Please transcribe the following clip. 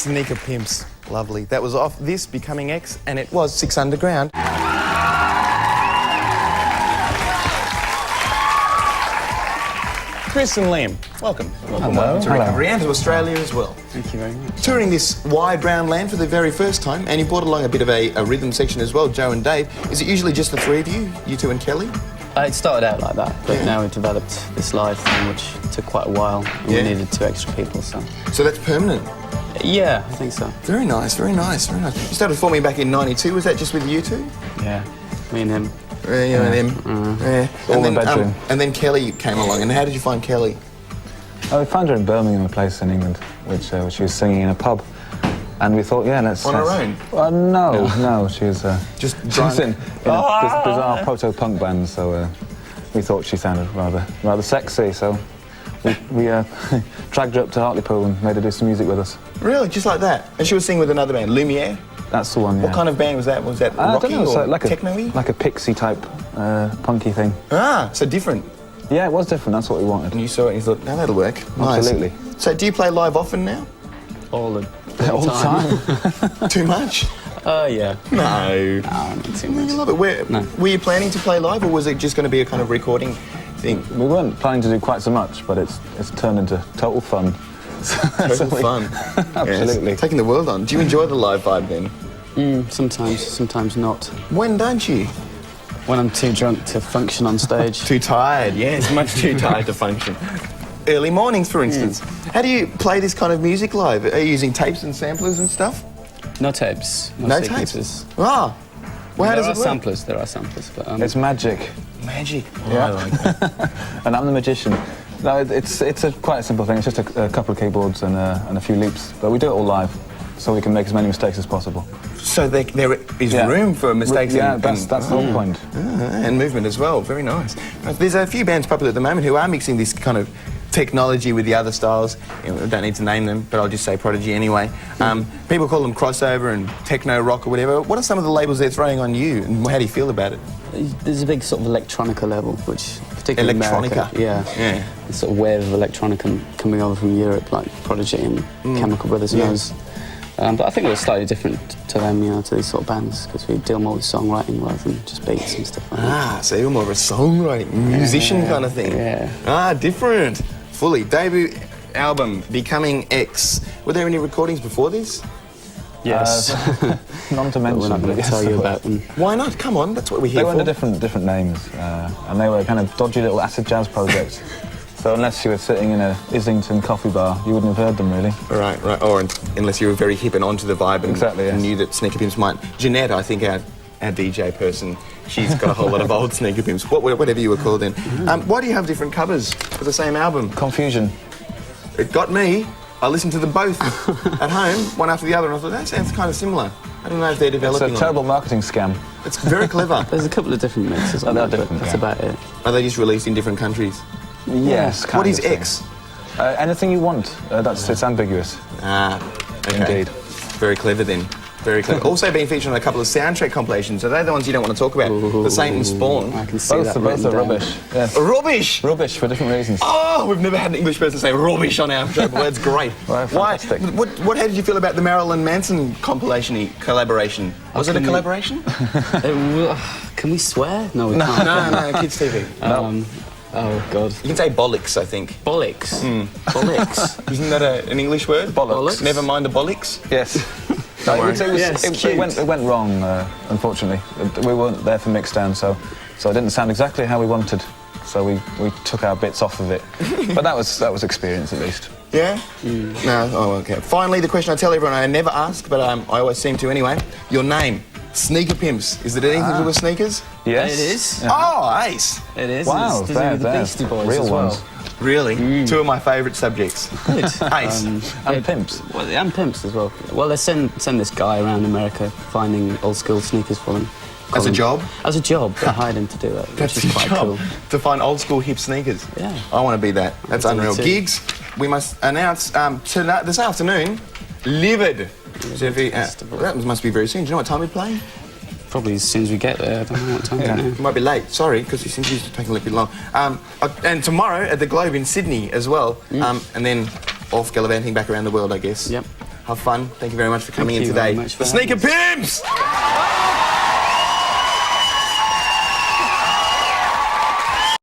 Sneaker Pimps. Lovely. That was off this, Becoming X, and it was 6 Underground. Chris and Liam, welcome. Hello. To Recovery and to Australia as well. Thank you very much. Touring this wide round land for the very first time, and you brought along a bit of a rhythm section as well, Joe and Dave. Is it usually just the three of you, you two and Kelly? It started out like that, but now we've developed this live thing, which took quite a while, and we needed 2 extra people, so... So that's permanent? Yeah, I think so. Very nice, very nice, very nice. You started forming back in '92, was that just with you two? Yeah, me and him. You and him. Yeah. All in the bedroom. And then Kelly came along, and how did you find Kelly? We found her in Birmingham, a place in England, which she was singing in a pub. And we thought, yeah, let's... On her own? No, she was... Just she was in a bizarre proto-punk band, so we thought she sounded rather sexy, so we dragged her up to Hartlepool and made her do some music with us. Really? Just like that? And she was singing with another band, Lumiere? That's the one, yeah. What kind of band was that? Was that rocky or like techno-y? Like a pixie-type punky thing. Ah, so different. Yeah, it was different, that's what we wanted. And you saw it and you thought, no, that'll work. Nice. Absolutely. So do you play live often now? All the time. Too much? Yeah. No. No, not too I much. love it. Were you planning to play live, or was it just going to be a kind of recording thing? We weren't planning to do quite so much, but it's turned into total fun. Total fun. Absolutely. Yes. Taking the world on. Do you enjoy the live vibe then? Sometimes not. When don't you? When I'm too drunk to function on stage. Too tired, yes, much too tired to function. Early mornings, for instance. How do you play this kind of music live? Are you using tapes and samplers and stuff? No tapes. No sequences. tapes? Ah. Well, how does it work? There are samplers, but... It's magic. Magic. Oh, Yeah. I like that. And I'm the magician. No, it's quite a simple thing. It's just a couple of keyboards and a few loops. But we do it all live, so we can make as many mistakes as possible. So there is room for mistakes. Yeah, that's the whole point. And movement as well. Very nice. There's a few bands popular at the moment who are mixing this kind of technology with the other styles. I don't need to name them, but I'll just say Prodigy anyway. People call them crossover and techno rock or whatever. What are some of the labels they're throwing on you, and how do you feel about it? There's a big sort of electronica level, which particularly Electronica? America, yeah. This sort of wave of electronica coming over from Europe, like Prodigy and Chemical Brothers and those. But I think we're slightly different to them, you know, to these sort of bands, because we deal more with songwriting rather than just beats and stuff like that. So you're more of a songwriting, musician kind of thing. Yeah. Different. Fully. Debut album, Becoming X. Were there any recordings before this? Yes. None to mention. We're not going to tell you about them. Why not? Come on, that's what we're here They for. were under different names, and they were kind of dodgy little acid jazz projects. So unless you were sitting in a Islington coffee bar, you wouldn't have heard them, really. Right. Or unless you were very hip and onto the vibe and knew that Sneaker Pimps might... Jeanette, I think, our DJ person, she's got a whole lot of old Sneaker Pimps, whatever you were called then. Why do you have different covers for the same album? Confusion. It got me. I listened to them both at home, one after the other, and I thought, that sounds kind of similar. I don't know if they're developing. It's a terrible marketing scam. It's very clever. There's a couple of different mixes on that, but that's about it. Are they just released in different countries? Yes. What is X? Anything you want. It's ambiguous. Okay. Indeed. Very clever then. Very clever. Also being featured on a couple of soundtrack compilations. Are they the ones you don't want to talk about? The Saint and Spawn. I can see Both are rubbish. Yes. Rubbish! Rubbish for different reasons. Oh, we've never had an English person say rubbish on our show, but that's great. Well, why? fantastic. How did you feel about the Marilyn Manson collaboration? Was it a collaboration? Can we swear? No, we can't. No, kids TV. Oh, God. You can say bollocks, I think. Bollocks? Bollocks. Isn't that an English word? Bollocks. Never mind the bollocks? Yes. It went wrong, unfortunately. We weren't there for mixdown, so it didn't sound exactly how we wanted. So we took our bits off of it. But that was experience, at least. Yeah? No? Oh, OK. Finally, the question I tell everyone I never ask, but I always seem to anyway. Your name. Sneaker Pimps. Is it anything to do with sneakers? Yes. It is. Yeah. Oh, ace. It is. Wow, It's to do with the Beastie Boys real as well. ones. Really? Two of my favourite subjects. Good. Ace. And pimps. Well, and pimps as well. Well, they send this guy around America finding old school sneakers for them. As a job? As a job. They hired him to do it, That's which is quite cool. To find old school hip sneakers. Yeah. I want to be that. That's unreal. too. Gigs, we must announce tonight, this afternoon, Livid. So that must be very soon. Do you know what time we play? Probably as soon as we get there. I don't know what time it It is. might be late, sorry, because it seems to take a little bit long. And tomorrow at the Globe in Sydney as well, and then off gallivanting back around the world, I guess. Yep. have fun. Thank you very much for coming in you today. very much for The Sneaker having Pimps!